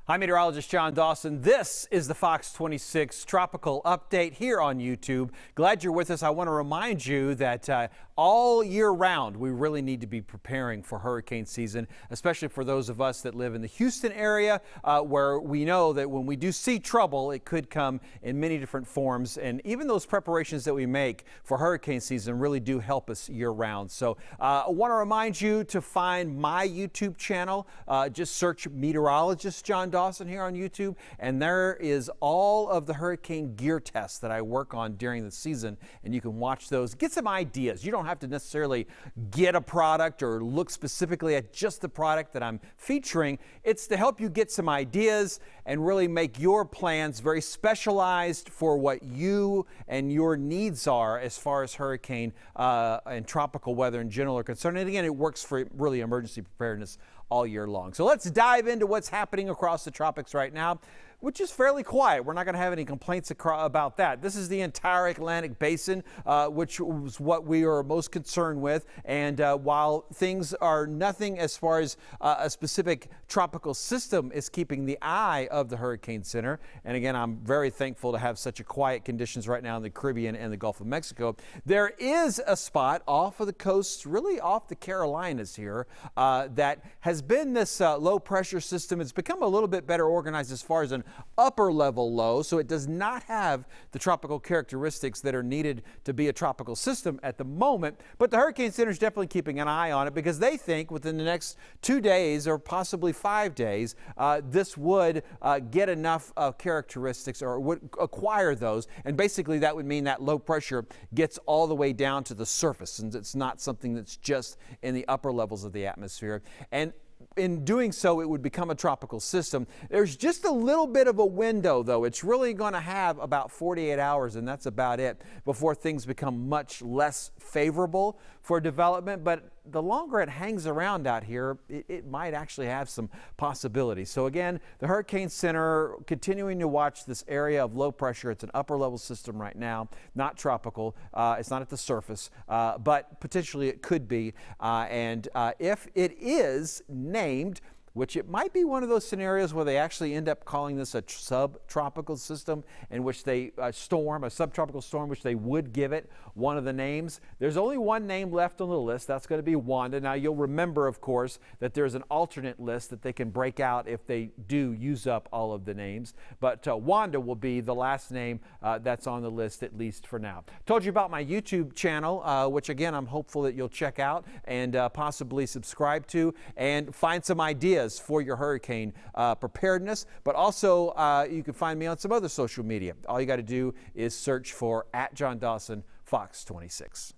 I'm meteorologist John Dawson. This is the Fox 26 Tropical Update here on YouTube. Glad you're with us. I want to remind you that all year round, we really need to be preparing for hurricane season, especially for those of us that live in the Houston area, where we know that when we do see trouble, it could come in many different forms. And even those preparations that we make for hurricane season really do help us year round. So I want to remind you to find my YouTube channel. Just search meteorologist John Dawson here on YouTube, and there is all of the hurricane gear tests that I work on during the season, and you can watch those, get some ideas. You don't have to necessarily get a product or look specifically at just the product that I'm featuring. It's to help you get some ideas and really make your plans very specialized for what you and your needs are as far as hurricane and tropical weather in general are concerned. And again, it works for really emergency preparedness all year long. So let's dive into what's happening across the tropics right now, which is fairly quiet. We're not going to have any complaints about that. This is the entire Atlantic basin, which was what we are most concerned with. And while things are nothing as far as a specific tropical system is keeping the eye of the hurricane center, and again, I'm very thankful to have such a quiet conditions right now in the Caribbean and the Gulf of Mexico. There is a spot off of the coast, really off the Carolinas here, that has been this low pressure system. It's become a little bit better organized as far as an upper level low, so it does not have the tropical characteristics that are needed to be a tropical system at the moment. But the Hurricane Center is definitely keeping an eye on it because they think within the next 2 days or possibly 5 days, this would get enough characteristics or would acquire those. And basically that would mean that low pressure gets all the way down to the surface, and it's not something that's just in the upper levels of the atmosphere. And in doing so, it would become a tropical system. There's just a little bit of a window, though. It's really going to have about 48 hours, and that's about it, before things become much less favorable for development. But the longer it hangs around out here, it might actually have some possibilities. So again, the Hurricane Center continuing to watch this area of low pressure. It's an upper level system right now, not tropical. It's not at the surface, but potentially it could be. And if it is named, which it might be one of those scenarios where they actually end up calling this a subtropical system, in which they a subtropical storm, which they would give it one of the names. There's only one name left on the list. That's going to be Wanda. Now, you'll remember, of course, that there's an alternate list that they can break out if they do use up all of the names. But Wanda will be the last name that's on the list, at least for now. Told you about my YouTube channel, which, again, I'm hopeful that you'll check out and possibly subscribe to and find some ideas for your hurricane preparedness. But also you can find me on some other social media. All you got to do is search for @JohnDawson Fox 26.